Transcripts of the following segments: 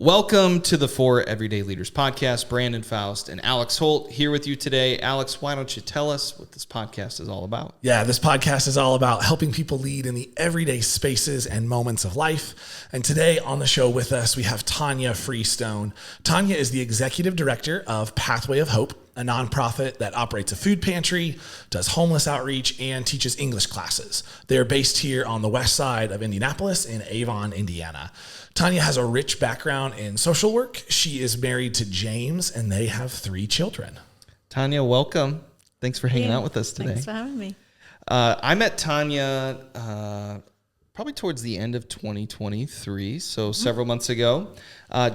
Welcome to the For Everyday Leaders podcast. Brandon Faust and Alex Holt here with you today. Alex, why don't you tell us what this podcast is all about? Yeah, this podcast is all about helping people lead in the everyday spaces and moments of life. And today on the show with us, we have Tanja Freestone. Tanja is the executive director of Pathway of Hope, a nonprofit that operates a food pantry, does homeless outreach, and teaches English classes. They're based here on the west side of Indianapolis in Avon, Indiana. Tanja has a rich background in social work. She is married to James, and they have 3 children. Tanja, welcome. Thanks for hanging out with us today. Thanks for having me. I met Tanja probably towards the end of 2023, so several months ago.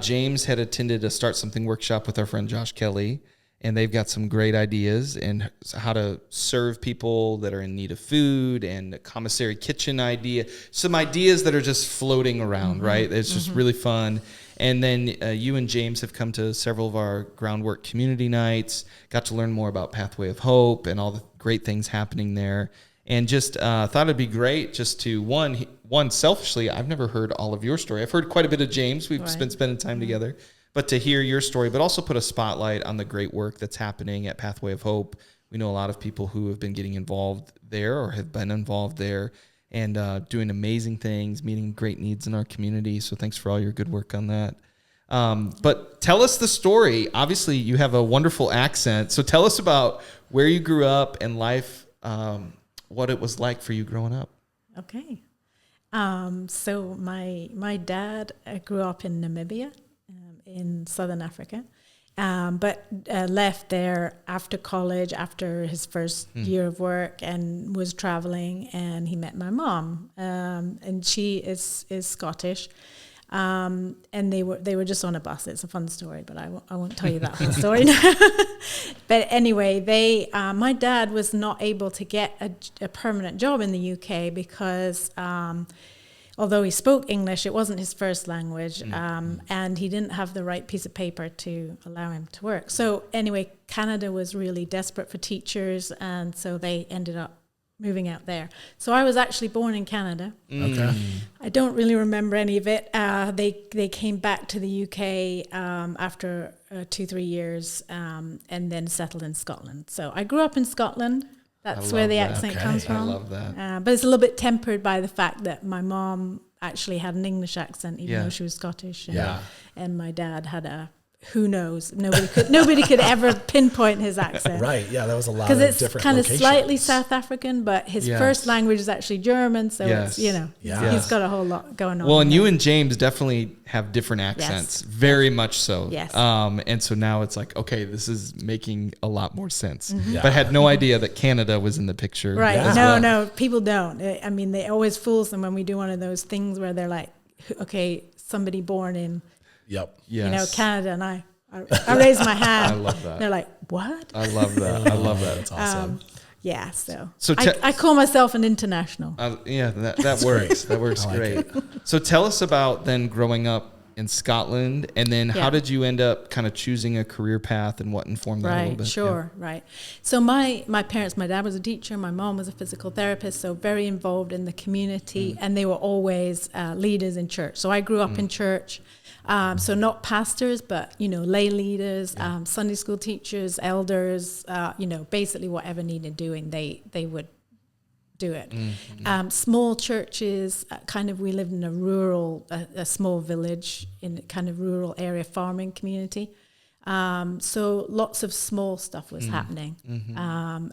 James had attended a Start Something workshop with our friend Josh Kelly, and they've got some great ideas in how to serve people that are in need of food and a commissary kitchen idea. Some ideas that are just floating around, right? It's just really fun. And then you and James have come to several of our groundwork community nights, got to learn more about Pathway of Hope and all the great things happening there. And just thought it'd be great just to, one selfishly, I've never heard all of your story. I've heard quite a bit of James. We've been spending time together. But to hear your story, but also put a spotlight on the great work that's happening at Pathway of Hope. We know a lot of people who have been getting involved there or have been involved there and doing amazing things, meeting great needs in our community. So thanks for all your good work on that. But tell us the story. Obviously, you have a wonderful accent. So tell us about where you grew up and life, what it was like for you growing up. Okay. So my dad grew up in Namibia. In Southern Africa, but left there after college, after his first year of work, and was traveling, and he met my mom, and she is Scottish, and they were just on a bus. It's a fun story, but I won't tell you that whole story now. But anyway, my dad was not able to get a permanent job in the UK because although he spoke English, it wasn't his first language, and he didn't have the right piece of paper to allow him to work. So anyway, Canada was really desperate for teachers, and so they ended up moving out there. So I was actually born in Canada. Okay. I don't really remember any of it. They came back to the UK after 2-3 years, and then settled in Scotland. So I grew up in Scotland. That's where the accent comes from. I love that. But it's a little bit tempered by the fact that my mom actually had an English accent, even though she was Scottish. And my dad had a, who knows? Nobody could ever pinpoint his accent. Right, yeah, that was a lot of different locations. Because it's kind of slightly South African, but his first language is actually German, so it's, he's got a whole lot going on. Well, and you and James definitely have different accents, very much so. Yes. And so now it's like, okay, this is making a lot more sense. But had no idea that Canada was in the picture. Right, no, people don't. I mean, they always fools them when we do one of those things where they're like, okay, somebody born in Canada, and I raise my hand. I love that. They're like, what? I love that. That's awesome. So I call myself an international. That works. That works great. So tell us about then growing up in Scotland, and then how did you end up kind of choosing a career path, and what informed that a little bit? Right. So my parents, my dad was a teacher, my mom was a physical therapist, so very involved in the community, and they were always leaders in church. So I grew up in church. So not pastors, but, lay leaders, Sunday school teachers, elders, basically whatever needed doing, they would do it. Small churches, we lived in a small village in a kind of rural area farming community. So lots of small stuff was happening.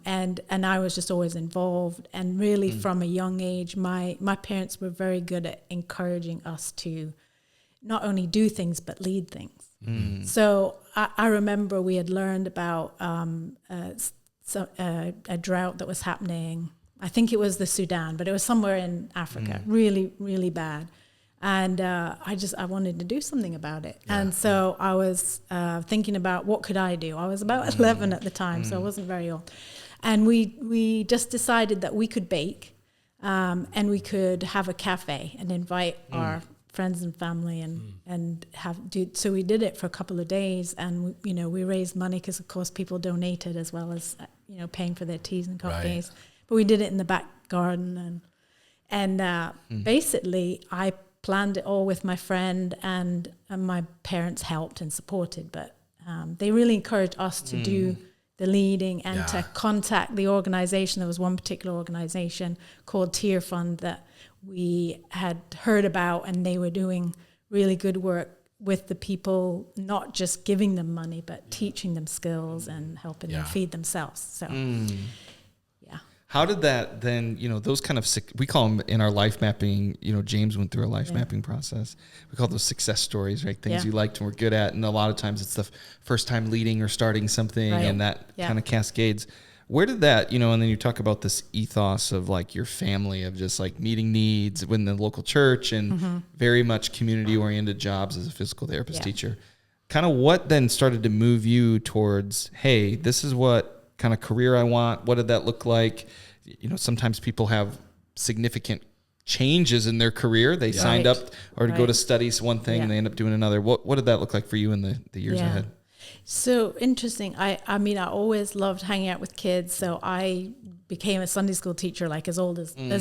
And I was just always involved. And really from a young age, my parents were very good at encouraging us to not only do things, but lead things. So I remember we had learned about a drought that was happening. I think it was the Sudan, but it was somewhere in Africa, really, really bad. And I wanted to do something about it. And so I was thinking about what could I do. I was about 11 at the time, so I wasn't very old. And we just decided that we could bake, and we could have a cafe and invite our friends and family and so we did it for a couple of days, and we raised money because of course people donated as well as paying for their teas and coffees. But we did it in the back garden, and basically I planned it all with my friend, and my parents helped and supported, but they really encouraged us to do the leading and to contact the organization. There was one particular organization called Tier Fund that we had heard about, and they were doing really good work with the people, not just giving them money, but teaching them skills and helping them feed themselves. So, How did that then, those kind of, we call them in our life mapping, James went through a life mapping process. We call those success stories, right? Things you liked and were good at. And a lot of times it's the first time leading or starting something, and that kind of cascades. Where did that, and then you talk about this ethos of like your family, of just like meeting needs within the local church and very much community oriented jobs as a physical therapist teacher. Kind of what then started to move you towards, hey, this is what kind of career I want? What did that look like? Sometimes people have significant changes in their career. They signed up or to go to study one thing and they end up doing another. What did that look like for you in the years ahead? So interesting. I mean, I always loved hanging out with kids. So I became a Sunday school teacher, like as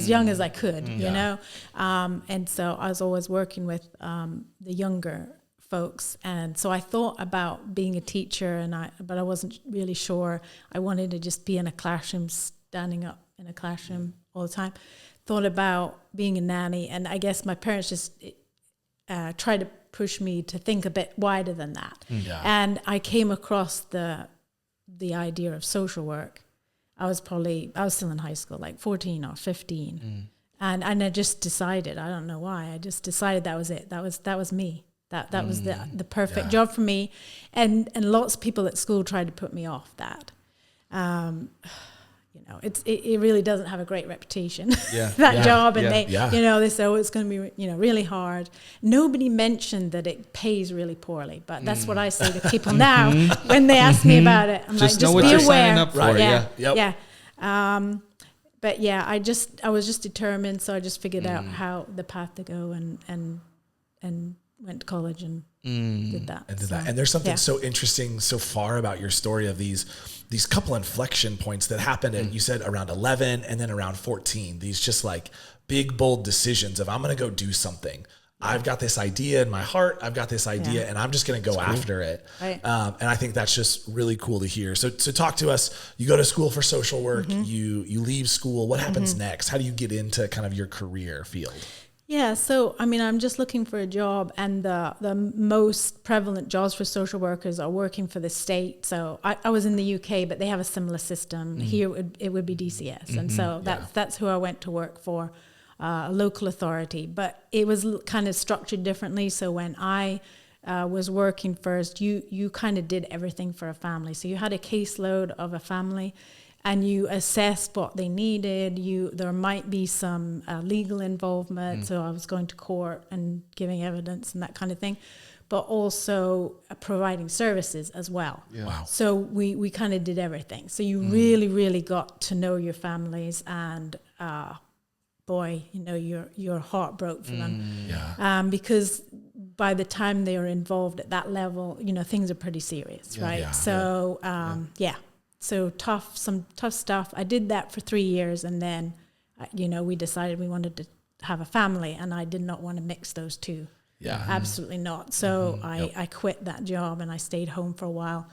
young as I could, you know? And so I was always working with the younger folks. And so I thought about being a teacher, but I wasn't really sure. I wanted to just be in a classroom, standing up in a classroom all the time. Thought about being a nanny, and I guess my parents just tried to push me to think a bit wider than that. And I came across the idea of social work. I was still in high school, like 14 or 15. And I just decided, I don't know why, I just decided that was it. That was me. That was the perfect job for me. And lots of people at school tried to put me off that. It really doesn't have a great reputation, that job. And they say, oh, it's going to be, really hard. Nobody mentioned that it pays really poorly, but that's what I say to people now when they ask me about it. I'm just know what be you're aware. signing up for. But I was just determined. So I just figured out how the path to go and went to college and did that. And there's something so interesting so far about your story of these couple inflection points that happened at, you said around 11 and then around 14, these just like big, bold decisions of, I'm going to go do something. I've got this idea in my heart. I've got this idea and I'm just going to go after it. Right. And I think that's just really cool to hear. So talk to us. You go to school for social work, you leave school. What happens next? How do you get into kind of your career field? Yeah, so I mean, I'm just looking for a job, and the most prevalent jobs for social workers are working for the state. So I was in the UK, but they have a similar system. Here it would be DCS, and so that's who I went to work for, a local authority. But it was kind of structured differently. So when I was working first, you kind of did everything for a family. So you had a caseload of a family, and you assessed what they needed. There might be some legal involvement, so I was going to court and giving evidence and that kind of thing, but also providing services as well. Yeah. Wow. So we kind of did everything. So you really, really got to know your families, and your heart broke for them. Because by the time they are involved at that level, things are pretty serious, right? Yeah. So So some tough stuff. I did that for 3 years, and then, we decided we wanted to have a family, and I did not want to mix those two. Yeah, absolutely not. So I quit that job and I stayed home for a while.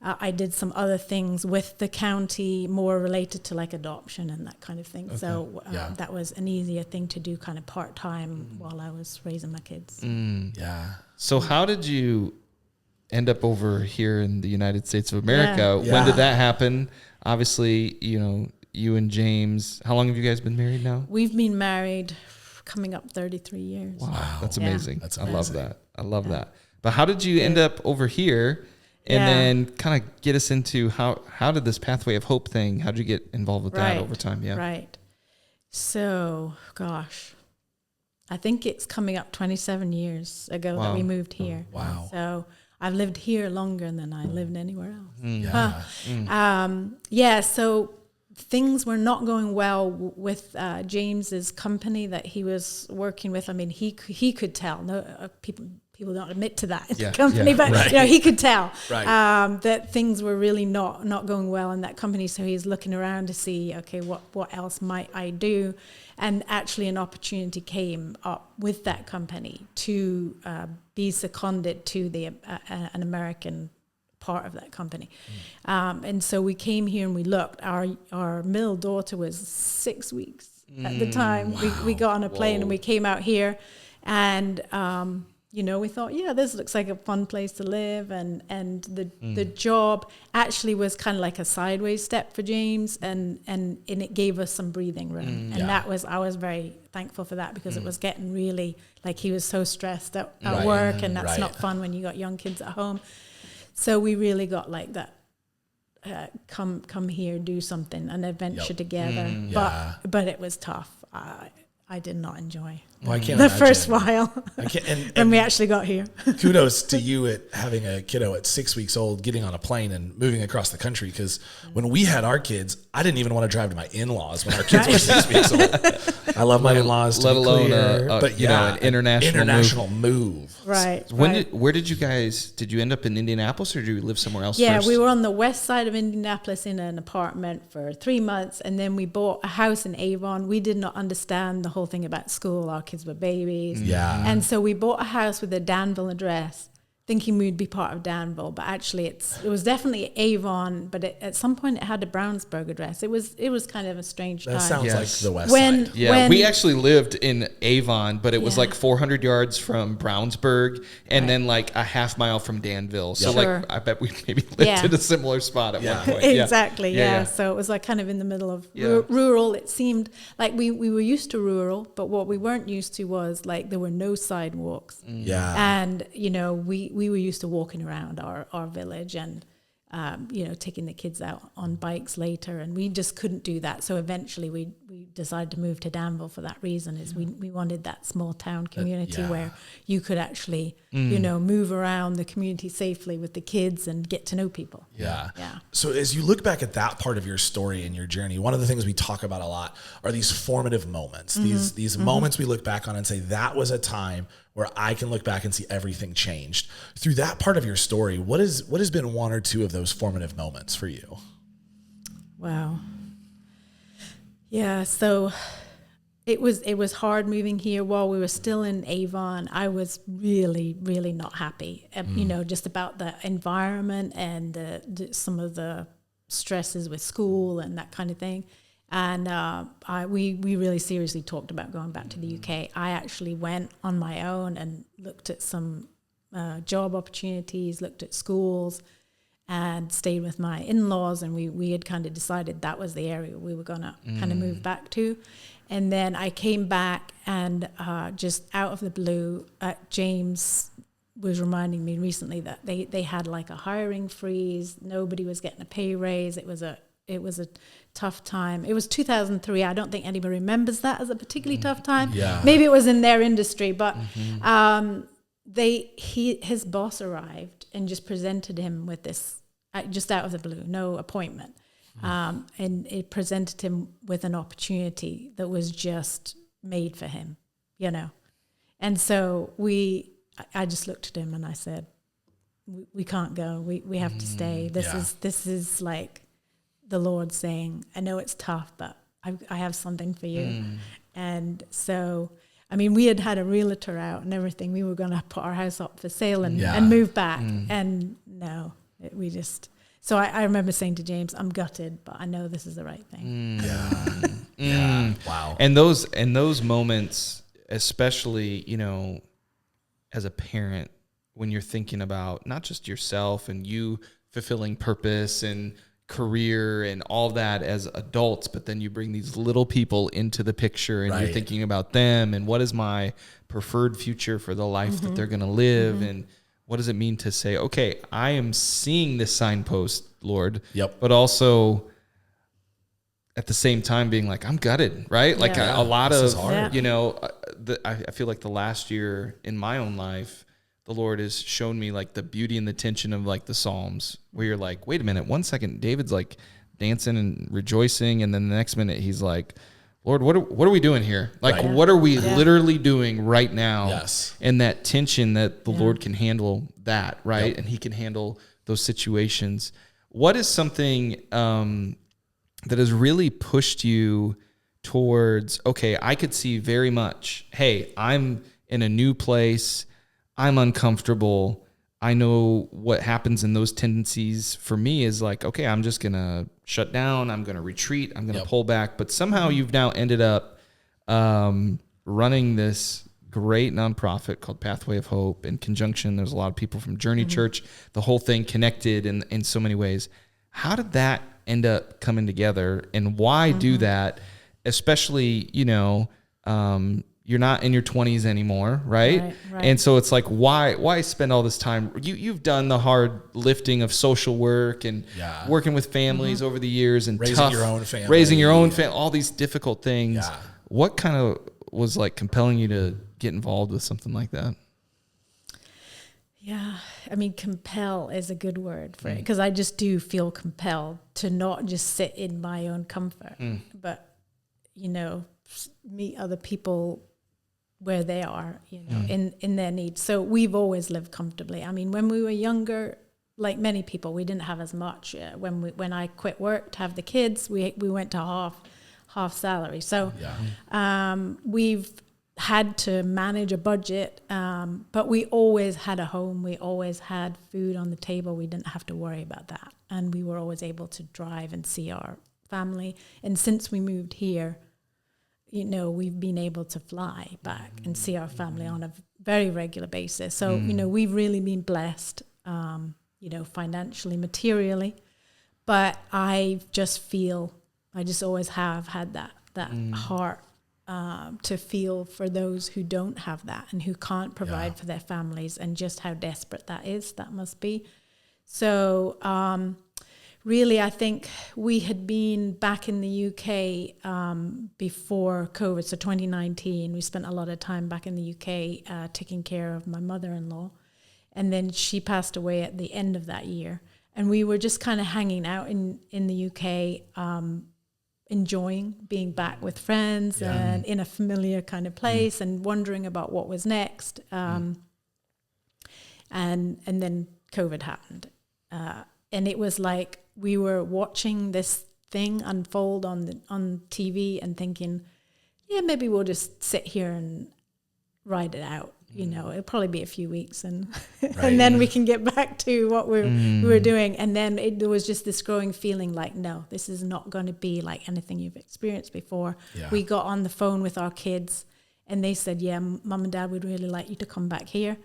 I did some other things with the county, more related to like adoption and that kind of thing. Okay. So that was an easier thing to do, kind of part time while I was raising my kids. So how did you end up over here in the United States of America? When did that happen? Obviously, you and James, how long have you guys been married now? We've been married coming up 33 years. Wow. That's amazing. That's amazing. I love that. But how did you end up over here? And then kind of get us into how did this Pathway of Hope thing, how did you get involved with that over time? Yeah. Right. So, gosh, I think it's coming up 27 years ago that we moved here. Wow. So I've lived here longer than I lived anywhere else. So things were not going well with James's company that he was working with. I mean, he could tell. No, people don't admit to that in the company, but right. you know, he could tell Right. that things were really not going well in that company. So he's looking around to see, okay, what else might I do? And actually, an opportunity came up with that company to be seconded to an American part of that company. And so we came here and we looked. Our middle daughter was 6 weeks at the time. Wow. We got on a plane and we came out here, and you know, we thought, yeah, this looks like a fun place to live, and the job actually was kind of like a sideways step for James, and it gave us some breathing room, and I was very thankful for that, because it was getting really, like, he was so stressed at work, and that's not fun when you got young kids at home. So we really got like that. Come here, do something, an adventure together. But it was tough. I did not enjoy Well, I can't the imagine. first while. I can't, and we actually got here. Kudos to you at having a kiddo at 6 weeks old, getting on a plane and moving across the country. Because when we had our kids, I didn't even want to drive to my in-laws when our kids were 6 weeks old. I love my in-laws, let alone but you know, an international move. Right. Where did you end up in Indianapolis, or did you live somewhere else? Yeah, first? we were on the west side of Indianapolis in an apartment for 3 months, and then we bought a house in Avon. We did not understand the whole thing about school. Our kids were babies. Yeah. And so we bought a house with a Danville address, thinking we'd be part of Danville, but actually it was definitely Avon, but at some point it had a Brownsburg address. It was kind of a strange time. That sounds like the west When- side. Yeah, we actually lived in Avon, but it was Yeah. like 400 yards from Brownsburg, and then like a half mile from Danville. So Sure. like, I bet we maybe lived in a similar spot at one point. Exactly, Yeah. yeah. So it was like kind of in the middle of Yeah. rural. It seemed like we were used to rural, but what we weren't used to was like there were no sidewalks. Yeah. And, you know, we were used to walking around our village, and, you know, taking the kids out on bikes later, and we just couldn't do that. So eventually we decided to move to Danville for that reason, is we wanted that small town community where you could actually, you know, move around the community safely with the kids and get to know people. Yeah. Yeah. So as you look back at that part of your story and your journey, one of the things we talk about a lot are these formative moments, these moments we look back on and say, that was a time where I can look back and see everything changed. Through that part of your story, what has been one or two of those formative moments for you? Wow. Yeah, so it was hard moving here. While we were still in Avon, I was really, really not happy, you know, just about the environment and some of the stresses with school and that kind of thing. And we really seriously talked about going back to the UK. I actually went on my own and looked at some job opportunities, looked at schools, and stayed with my in-laws, and we had kind of decided that was the area we were going to kind of move back to. And then I came back, and just out of the blue, James was reminding me recently that they had like a hiring freeze. Nobody was getting a pay raise. It was a tough time. It was 2003. I don't think anybody remembers that as a particularly tough time. Yeah. Maybe it was in their industry, but his boss arrived and just presented him with this, just out of the blue, no appointment. And it presented him with an opportunity that was just made for him, you know. And so I just looked at him and I said, we can't go. We have to stay. This is like the Lord saying, I know it's tough, but I have something for you. And so, I mean, we had a realtor out and everything. We were going to put our house up for sale and move back. And no, so I remember saying to James, I'm gutted, but I know this is the right thing. Wow. And those moments, especially, you know, as a parent, when you're thinking about not just yourself and you fulfilling purpose and career and all that as adults, but then you bring these little people into the picture, and you're thinking about them and what is my preferred future for the life that they're going to live, and what does it mean to say, okay, I am seeing this signpost, Lord, but also at the same time being like, I'm gutted, right? Like a lot of, you know, I feel like the last year in my own life, the Lord has shown me like the beauty and the tension of like the Psalms, where you're like, wait a minute, 1 second, David's like dancing and rejoicing. And then the next minute he's like, Lord, what are we doing here? Like, Right. what are we literally doing right now? Yes. And that tension that the Lord can handle that, right? Yep. And he can handle those situations. What is something that has really pushed you towards, okay, I could see very much, hey, I'm in a new place, I'm uncomfortable, I know what happens in those tendencies for me is like, okay, I'm just going to shut down, I'm going to retreat, I'm going to pull back. But somehow you've now ended up running this great nonprofit called Pathway of Hope in conjunction. There's a lot of people from Journey Church, the whole thing connected in so many ways. How did that end up coming together, and why do that? Especially, you're not in your 20s anymore, right? Right. And so it's like, why spend all this time? You've done the hard lifting of social work and working with families over the years, and raising your own family, all these difficult things. Yeah. What kind of was like compelling you to get involved with something like that? Yeah, I mean, compel is a good word for it, because I just do feel compelled to not just sit in my own comfort, but, meet other people where they are, in their needs. So we've always lived comfortably. I mean, when we were younger, like many people, we didn't have as much. When I quit work to have the kids, we went to half salary. So we've had to manage a budget, but we always had a home. We always had food on the table. We didn't have to worry about that. And we were always able to drive and see our family. And since we moved here, we've been able to fly back and see our family on a very regular basis. So, we've really been blessed, financially, materially. But I just always have had that heart to feel for those who don't have that and who can't provide for their families, and just how desperate that must be. So really, I think we had been back in the UK before COVID, so 2019. We spent a lot of time back in the UK taking care of my mother-in-law, and then she passed away at the end of that year. And we were just kind of hanging out in the UK, enjoying being back with friends and in a familiar kind of place, and wondering about what was next. And then COVID happened. And it was like we were watching this thing unfold on TV and thinking, maybe we'll just sit here and ride it out. It'll probably be a few weeks, and and then we can get back to what we were doing. And then there was just this growing feeling like, no, this is not going to be like anything you've experienced before. Yeah. We got on the phone with our kids, and they said, Mum and Dad would really like you to come back here.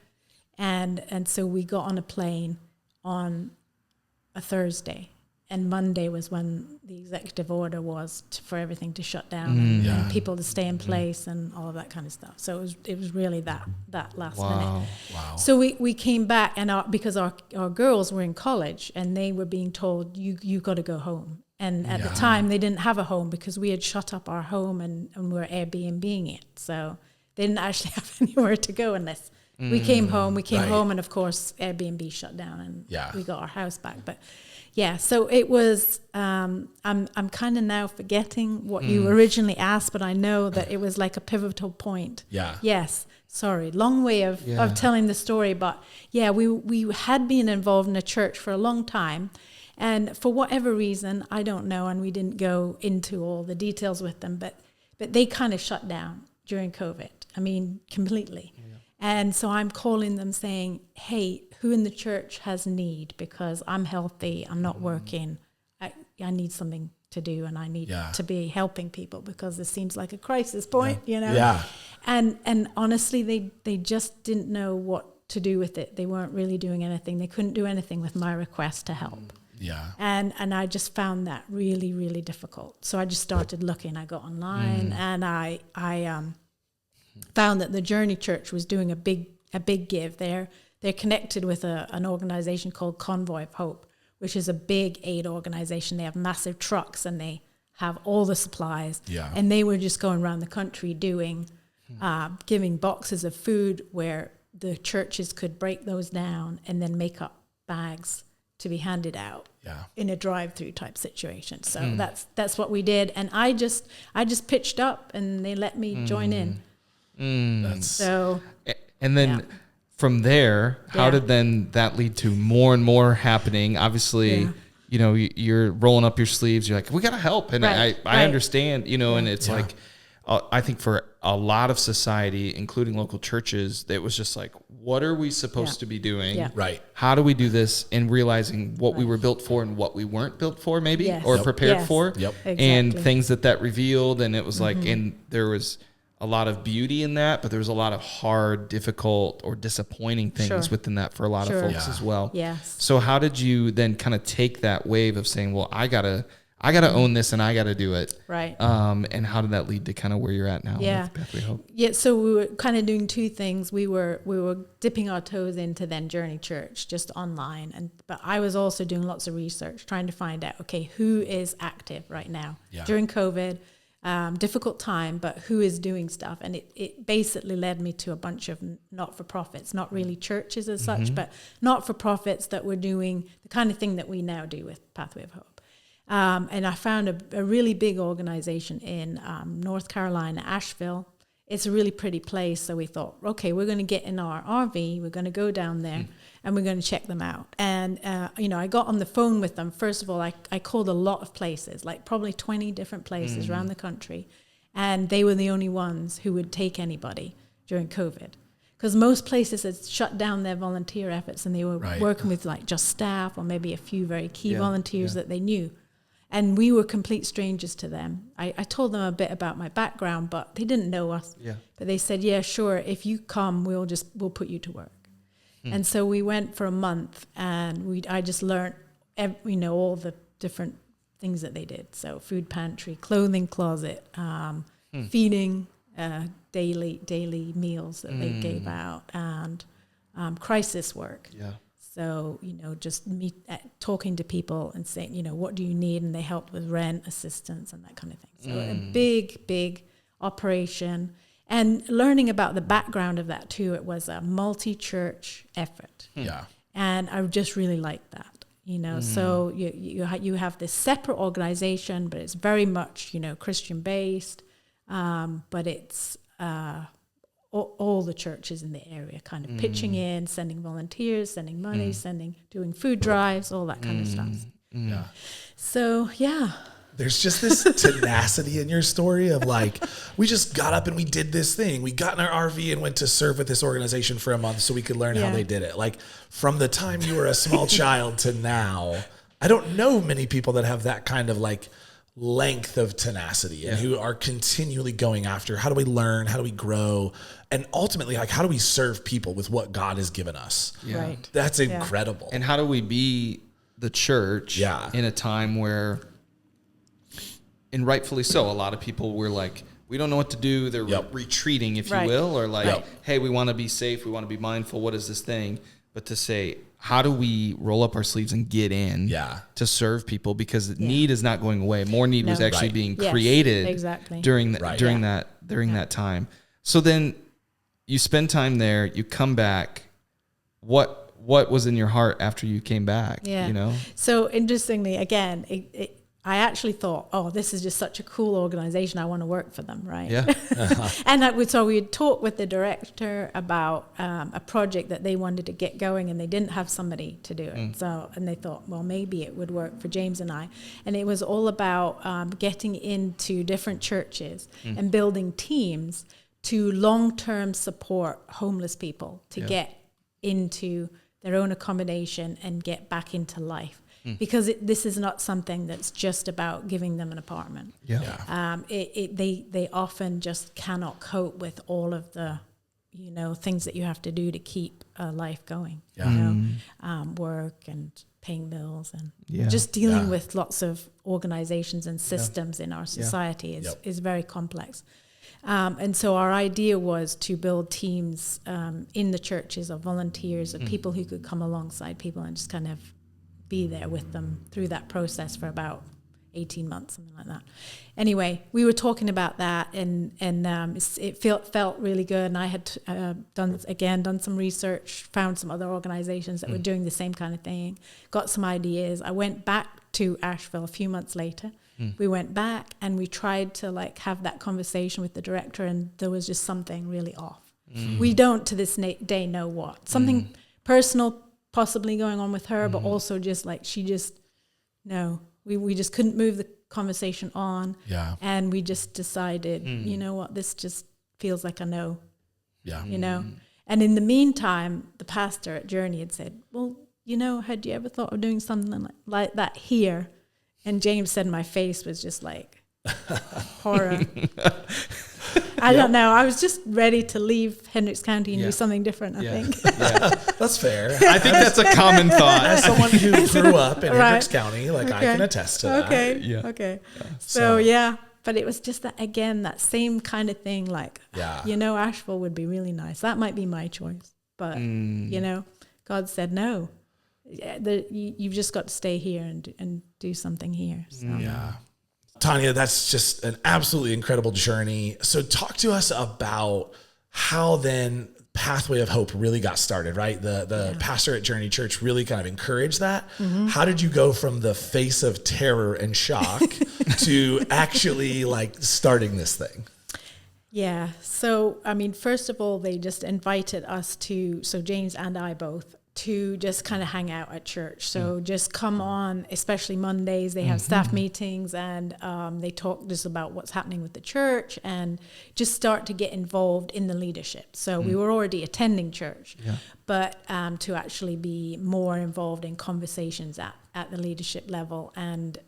And so we got on a plane on a Thursday, and Monday was when the executive order was for everything to shut down and people to stay in place and all of that kind of stuff. So it was really that last minute. Wow. So we came back, and because our girls were in college, and they were being told, you got to go home. And at the time, they didn't have a home because we had shut up our home and we were Airbnb-ing it. So they didn't actually have anywhere to go unless we came home. We came home, and of course, Airbnb shut down, and we got our house back. But so it was. I'm kind of now forgetting what you originally asked, but I know that it was like a pivotal point. Yeah. Yes. Sorry, long way of telling the story, but we had been involved in a church for a long time, and for whatever reason, I don't know, and we didn't go into all the details with them, but they kind of shut down during COVID. I mean, completely. And so I'm calling them saying, hey, who in the church has need? Because I'm healthy, I'm not working, I need something to do, and I need to be helping people, because this seems like a crisis point, Yeah. And honestly, they just didn't know what to do with it. They weren't really doing anything. They couldn't do anything with my request to help. Yeah. And I just found that really, really difficult. So I just started looking. I got online, and I found that the Journey Church was doing a big give. They're connected with an organization called Convoy of Hope, which is a big aid organization. They have massive trucks, and they have all the supplies. Yeah. And they were just going around the country doing, giving boxes of food where the churches could break those down and then make up bags to be handed out Yeah. in a drive-through type situation. So that's what we did. And I just pitched up and they let me join in. So, And then from there, how did then that lead to more and more happening? Obviously, you know, you're rolling up your sleeves. You're like, we got to help. And I understand, you know, and it's like, I think for a lot of society, including local churches, it was just like, what are we supposed to be doing? Yeah. Right. How do we do this? And realizing what we were built for and what we weren't built for, maybe, or prepared for. Yep. And Exactly. things that revealed. And it was like, and there was a lot of beauty in that, but there was a lot of hard, difficult, or disappointing things within that for a lot of folks as well. Yes. So how did you then kind of take that wave of saying, well, I gotta own this and I gotta do it. Right. And how did that lead to kind of where you're at now Yeah. with Pathway Hope? Yeah, so we were kind of doing two things. We were dipping our toes into then Journey Church just online, but I was also doing lots of research, trying to find out, okay, who is active right now during COVID, difficult time, but who is doing stuff? And it basically led me to a bunch of not-for-profits, not really churches as such, but not-for-profits that were doing the kind of thing that we now do with Pathway of Hope. And I found a really big organization in North Carolina, Asheville. It's a really pretty place. So we thought, okay, we're going to get in our RV. We're going to go down there and we're going to check them out. And, you know, I got on the phone with them. First of all, I called a lot of places, like probably 20 different places around the country. And they were the only ones who would take anybody during COVID. Because most places had shut down their volunteer efforts and they were working with like just staff or maybe a few very key volunteers that they knew. And we were complete strangers to them. I told them a bit about my background, but they didn't know us. Yeah. But they said, yeah, sure, if you come, we'll put you to work. And so we went for a month and I just learned, all the different things that they did. So food pantry, clothing closet, feeding, daily meals that they gave out, and crisis work. Yeah. So, just talking to people and saying, what do you need? And they helped with rent assistance and that kind of thing. So a big operation. And learning about the background of that too, it was a multi-church effort. Yeah. And I just really liked that, So you have this separate organization, but it's very much, Christian-based, but it's all the churches in the area kind of pitching in, sending volunteers, sending money, doing food drives, all that kind of stuff. Yeah. So, yeah. There's just this tenacity in your story of like, we just got up and we did this thing. We got in our RV and went to serve with this organization for a month so we could learn how they did it. Like from the time you were a small child to now, I don't know many people that have that kind of like length of tenacity and who are continually going after how do we learn, how do we grow, and ultimately like how do we serve people with what God has given us. Right. That's incredible. And how do we be the church in a time where, and rightfully so, a lot of people were like, we don't know what to do. They're retreating, if you will, or like, hey, we want to be safe. We want to be mindful. What is this thing? But to say, how do we roll up our sleeves and get in to serve people? Because need is not going away. More need was actually being created during that time. So then you spend time there, you come back. What was in your heart after you came back? Yeah. So interestingly, again, I actually thought, oh, this is just such a cool organization. I want to work for them, right? Yeah. And so we had talked with the director about a project that they wanted to get going, and they didn't have somebody to do it. So, and they thought, well, maybe it would work for James and I. And it was all about getting into different churches and building teams to long-term support homeless people to get into their own accommodation and get back into life. Because this is not something that's just about giving them an apartment. They often just cannot cope with all of the, things that you have to do to keep life going. Work and paying bills and just dealing with lots of organizations and systems in our society is very complex. And so our idea was to build teams in the churches of volunteers, of people who could come alongside people and just kind of be there with them through that process for about 18 months, something like that. Anyway, we were talking about that, and it felt really good. And I had done some research, found some other organizations that were doing the same kind of thing, got some ideas. I went back to Asheville a few months later. We went back and we tried to like have that conversation with the director, and there was just something really off. We don't to this day know what. Something personal possibly going on with her, but also just like we just couldn't move the conversation on. Yeah. And we just decided, you know what, this just feels like a no. Yeah. You know? And in the meantime, the pastor at Journey had said, well, you know, had you ever thought of doing something like that here? And James said my face was just like horror. I don't know. I was just ready to leave Hendricks County and do something different, I think. Yeah. That's fair. I think that's a common thought. As someone who grew up in Right. Hendricks County, like I can attest to that. Okay. Yeah. Okay. So yeah, but it was just that, again, that same kind of thing. Like, you know, Asheville would be really nice. That might be my choice, but you know, God said no. You've just got to stay here and do something here. So. Yeah. Tanja, that's just an absolutely incredible journey. So talk to us about how then Pathway of Hope really got started, right? The pastor at Journey Church really kind of encouraged that. How did you go from the face of terror and shock to actually like starting this thing? Yeah. So, I mean, first of all, they just invited us so James and I both, to just kind of hang out at church. So just come on, especially Mondays, they have staff meetings, and they talk just about what's happening with the church and just start to get involved in the leadership. So we were already attending church, but to actually be more involved in conversations at the leadership level. And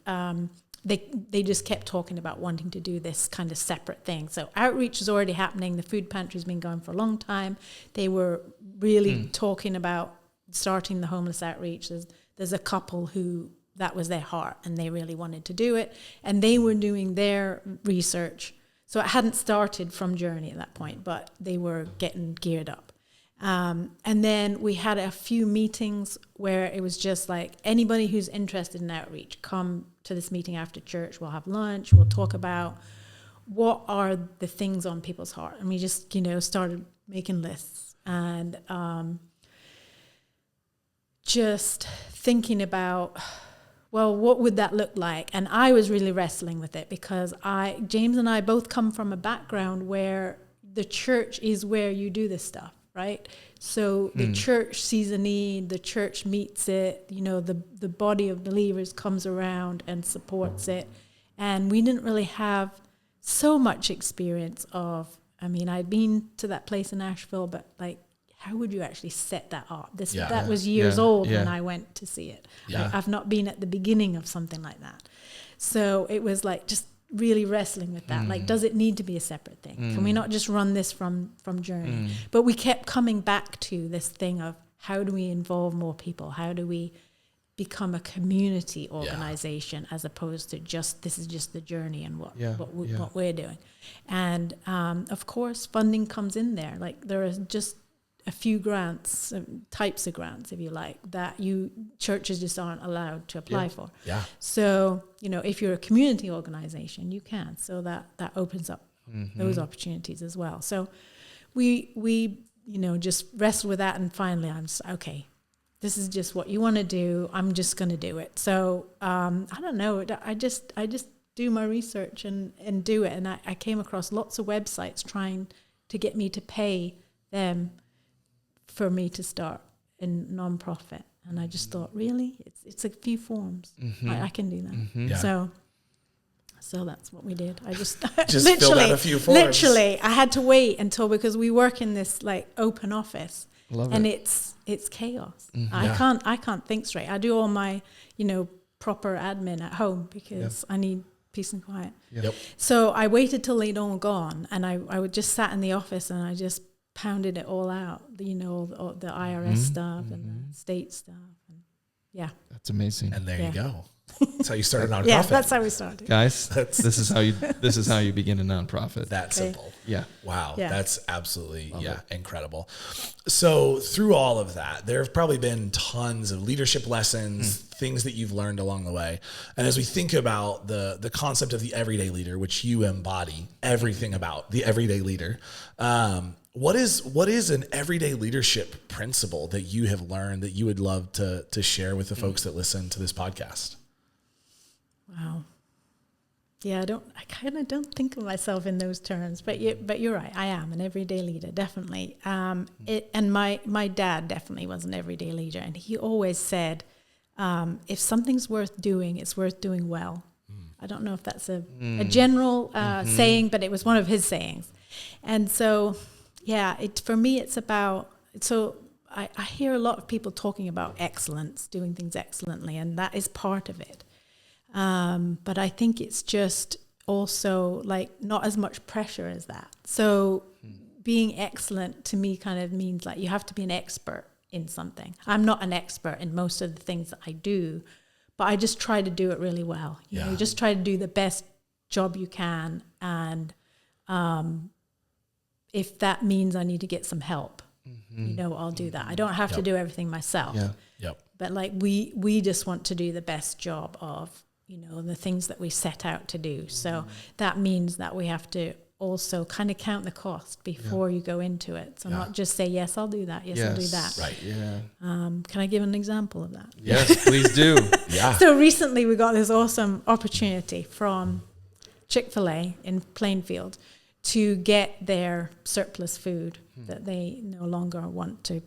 they just kept talking about wanting to do this kind of separate thing. So outreach is already happening. The food pantry's been going for a long time. They were really talking about starting the homeless outreach. There's a couple who that was their heart and they really wanted to do it, and they were doing their research. So it hadn't started from Journey at that point, but they were getting geared up. And then we had a few meetings where it was just like, anybody who's interested in outreach, come to this meeting after church. We'll have lunch. We'll talk about what are the things on people's heart. And we just, started making lists and just thinking about, well, what would that look like? And I was really wrestling with it because James and I both come from a background where the church is where you do this stuff, right? So the church sees a need, the church meets it, the body of believers comes around and supports it. And we didn't really have so much experience of, I'd been to that place in Asheville, but like, how would you actually set that up? That was years old when I went to see it. Yeah. I've not been at the beginning of something like that. So it was like just really wrestling with that. Like, does it need to be a separate thing? Can we not just run this from Journey? But we kept coming back to this thing of, how do we involve more people? How do we become a community organization as opposed to this is just the Journey and what we're doing? And of course, funding comes in there. Like, there are just a few grants, types of grants, if you like, that churches just aren't allowed to apply for. Yeah. So, if you're a community organization, you can. So that opens up those opportunities as well. So we just wrestled with that, and finally I'm just, okay, this is just what you want to do. I'm just going to do it. So I don't know. I just do my research and do it. And I came across lots of websites trying to get me to pay them for me to start a nonprofit, and I just thought, really, it's a few forms. I can do that. So that's what we did. I just filled out a few forms. Literally, I had to wait because we work in this like open office, it's chaos. I can't think straight. I do all my proper admin at home because I need peace and quiet. Yep. So I waited till they'd all gone, and I would just sat in the office and I just pounded it all out, all the IRS stuff and the state stuff. And Yeah. That's amazing. And there Yeah. you go. That's how you start a nonprofit. Yeah, that's how we started. Guys, this is how you begin a nonprofit. That simple. Yeah. Wow. Yeah. That's absolutely, incredible. So through all of that, there have probably been tons of leadership lessons, things that you've learned along the way. And as we think about the concept of the everyday leader, which you embody everything about the everyday leader, what is an everyday leadership principle that you have learned that you would love to share with the folks that listen to this podcast? Wow. Yeah, I kind of don't think of myself in those terms, but you're right. I am an everyday leader, definitely. And my dad definitely was an everyday leader, and he always said, if something's worth doing, it's worth doing well. I don't know if that's a general saying, but it was one of his sayings. And so, yeah, for me, it's about, so I hear a lot of people talking about excellence, doing things excellently, and that is part of it. But I think it's just also like not as much pressure as that. So being excellent to me kind of means like you have to be an expert in something. I'm not an expert in most of the things that I do, but I just try to do it really well. You know, just try to do the best job you can. And if that means I need to get some help, I'll do that. I don't have to do everything myself. Yeah. Yep. But like we just want to do the best job of, the things that we set out to do. So that means that we have to also kind of count the cost before you go into it. So not just say, yes, I'll do that. Yes, I'll do that. Right. Yeah. Can I give an example of that? Yes, please do. Yeah. So recently we got this awesome opportunity from Chick-fil-A in Plainfield to get their surplus food that they no longer want to,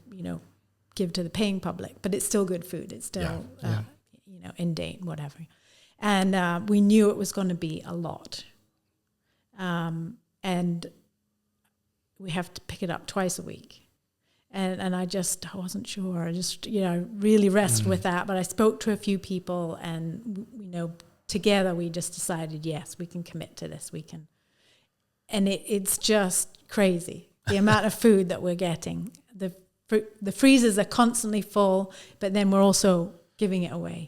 give to the paying public, but it's still good food. It's still, in date, whatever. And we knew it was going to be a lot. And we have to pick it up twice a week. And I wasn't sure. I just, really wrestled with that. But I spoke to a few people and, together we just decided, yes, we can commit to this. We can. And it's just crazy, the amount of food that we're getting. The freezers are constantly full, but then we're also giving it away.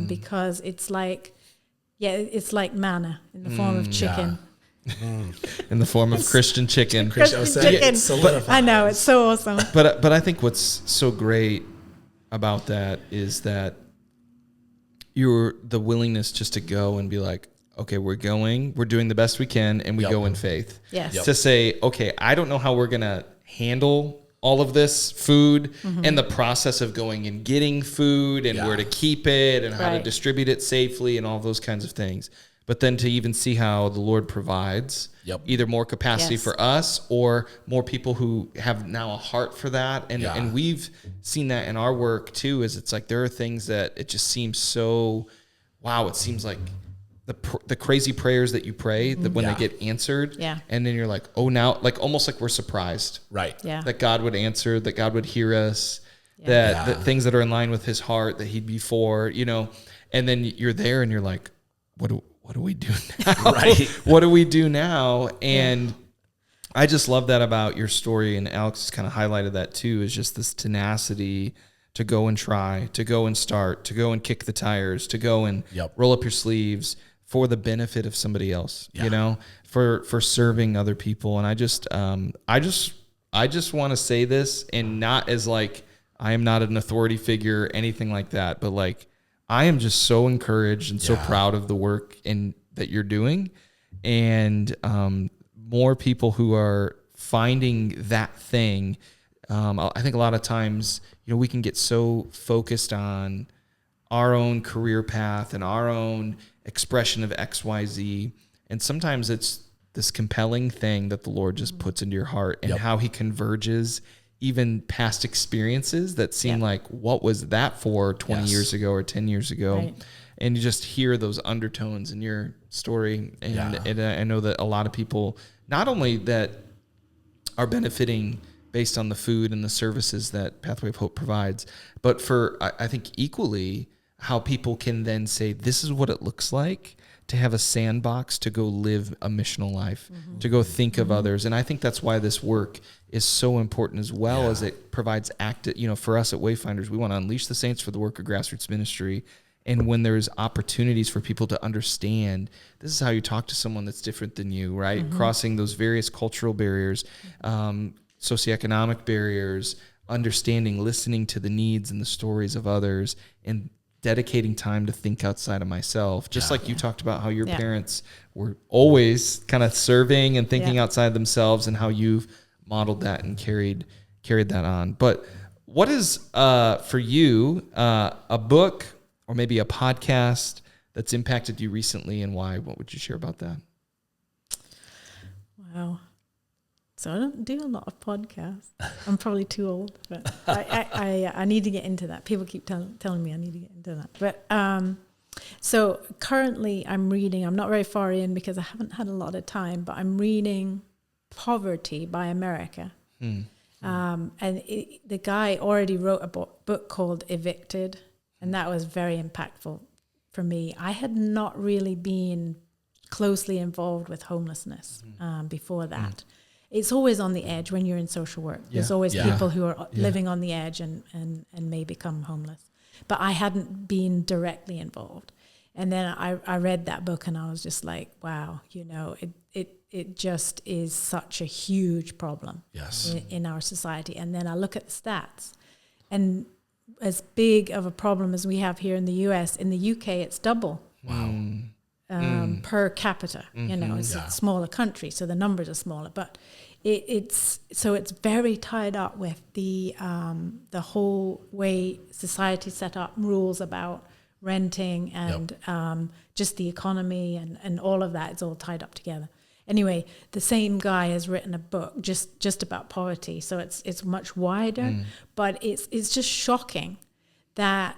Because it's like manna in the form of chicken. In the form of Christian chicken. Chicken. I know, it's so awesome. But I think what's so great about that is that the willingness just to go and be like, okay, we're doing the best we can, and we go in faith. Yes. To say, okay, I don't know how we're going to handle all of this food and the process of going and getting food and where to keep it and how to distribute it safely and all those kinds of things. But then to even see how the Lord provides either more capacity for us or more people who have now a heart for that. And we've seen that in our work too, is it's like there are things that it just seems so, wow, it seems like the crazy prayers that you pray that when they get answered, and then you're like, oh, now, like almost like we're surprised, right? Yeah, that God would answer, that God would hear us, that things that are in line with His heart, that He'd be for, and then you're there and you're like, what do we do now? Right? What do we do now? And I just love that about your story, and Alex kind of highlighted that too, is just this tenacity to go and try, to go and start, to go and kick the tires, to go and roll up your sleeves for the benefit of somebody else, for serving other people. And I just want to say this, and not as like, I am not an authority figure or anything like that, but like, I am just so encouraged and so proud of the work that you're doing, and more people who are finding that thing. I think a lot of times, we can get so focused on our own career path and our own expression of XYZ. And sometimes it's this compelling thing that the Lord just puts into your heart, and how He converges even past experiences that seem like, what was that for 20 years ago or 10 years ago? Right. And you just hear those undertones in your story. And I know that a lot of people, not only that are benefiting based on the food and the services that Pathway of Hope provides, but for, I think, equally how people can then say, this is what it looks like to have a sandbox to go live a missional life, to go think of others. And I think that's why this work is so important as well, as it provides for us at Wayfinders, we want to unleash the saints for the work of grassroots ministry. And when there's opportunities for people to understand, this is how you talk to someone that's different than you, right? Crossing those various cultural barriers, socioeconomic barriers, understanding, listening to the needs and the stories of others, and dedicating time to think outside of myself. Just like you talked about how your parents were always kind of serving and thinking outside themselves, and how you've modeled that and carried that on. But what is, for you, a book or maybe a podcast that's impacted you recently, and why? What would you share about that? Wow. So I don't do a lot of podcasts. I'm probably too old, but I need to get into that. People keep telling me I need to get into that. But so currently I'm reading, I'm not very far in because I haven't had a lot of time, but I'm reading Poverty by America. And the guy already wrote a book called Evicted, and that was very impactful for me. I had not really been closely involved with homelessness before that. It's always on the edge when you're in social work. There's always people who are living on the edge and may become homeless. But I hadn't been directly involved. And then I read that book and I was just like, wow, it just is such a huge problem in our society. And then I look at the stats, and as big of a problem as we have here in the US, in the UK, it's double. Wow. Per capita, it's a smaller country, so the numbers are smaller, but it's very tied up with the whole way society set up rules about renting and just the economy and all of that is all tied up together. Anyway, the same guy has written a book just about poverty, so it's much wider, but it's just shocking that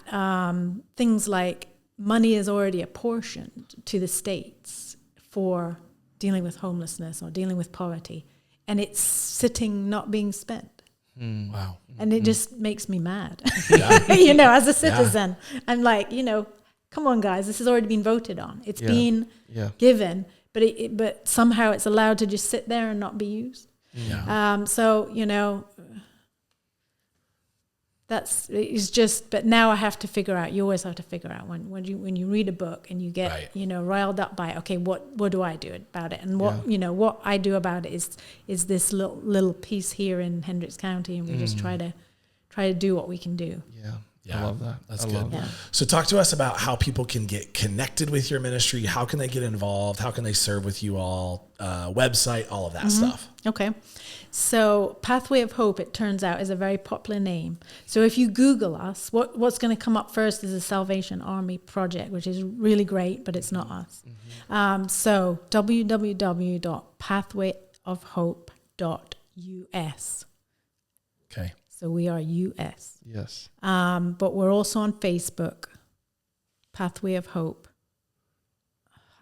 things like money is already apportioned to the states for dealing with homelessness or dealing with poverty, and it's sitting not being spent. Wow. And it just makes me mad. As a citizen, I'm like, come on, guys, this has already been voted on. It's been given, but somehow it's allowed to just sit there and not be used. But now I have to figure out, you always have to figure out when you read a book and you get, riled up by it, okay, what do I do about it? And what I do about it is this little piece here in Hendricks County, and we just try to do what we can do. Yeah, I love that. That's good. Yeah. So talk to us about how people can get connected with your ministry. How can they get involved? How can they serve with you all? Website, all of that stuff. Okay. So Pathway of Hope, it turns out, is a very popular name. So if you Google us, what's going to come up first is the Salvation Army Project, which is really great, but it's not us. So www.pathwayofhope.us. Okay. So we are US. Yes. But we're also on Facebook, Pathway of Hope.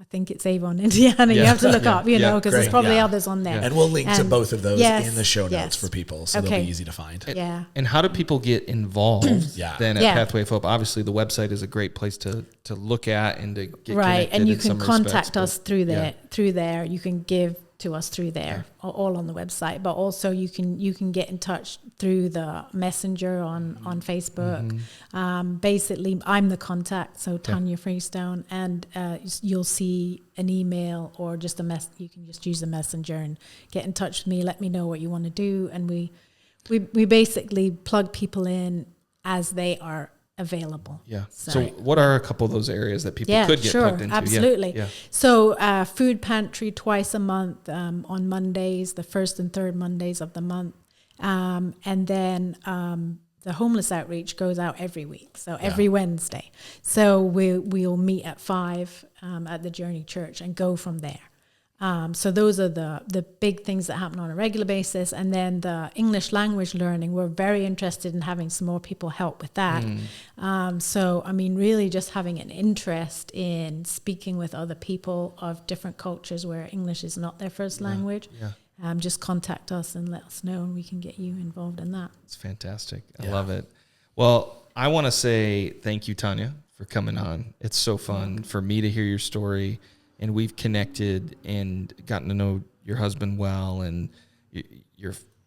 I think it's Avon, Indiana. You have to look up, because there's probably others on there. And we'll link to both of those in the show notes for people, so they'll be easy to find. And how do people get involved then at Pathway of Hope? Obviously, the website is a great place to look at and to get connected. And you can contact us through there. Through there, you can give to us through there, all on the website. But also, you can get in touch through the messenger on Facebook. Basically, I'm the contact, so Tanja Freestone, and you'll see an email or just a you can just use the messenger and get in touch with me. Let me know what you want to do, and we basically plug people in as they are available. So what are a couple of those areas that people could get plugged into? Absolutely. So food pantry twice a month on Mondays, the first and third Mondays of the month. And then the homeless outreach goes out every week. So every Wednesday. So we'll meet at 5 at the Journey Church and go from there. So those are the big things that happen on a regular basis. And then the English language learning, we're very interested in having some more people help with that. So, really just having an interest in speaking with other people of different cultures where English is not their first language. Just contact us and let us know, and we can get you involved in that. It's fantastic. I love it. Well, I want to say thank you, Tanja, for coming on. It's so fun for me to hear your story. and we've connected and gotten to know your husband well and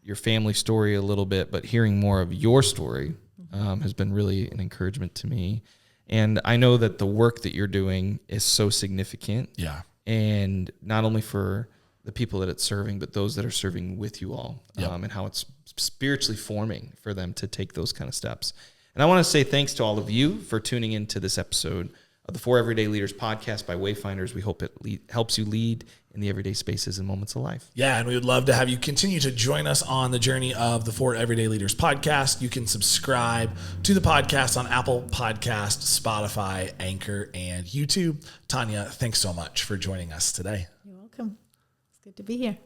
your family story a little bit, but hearing more of your story has been really an encouragement to me. And I know that the work that you're doing is so significant. Yeah. And not only for the people that it's serving, but those that are serving with you all, and how it's spiritually forming for them to take those kind of steps. And I want to say thanks to all of you for tuning into this episode of the For Everyday Leaders podcast by Wayfinders. We hope it helps you lead in the everyday spaces and moments of life. Yeah, and we would love to have you continue to join us on the journey of the For Everyday Leaders podcast. You can subscribe to the podcast on Apple Podcasts, Spotify, Anchor, and YouTube. Tanja, thanks so much for joining us today. You're welcome. It's good to be here.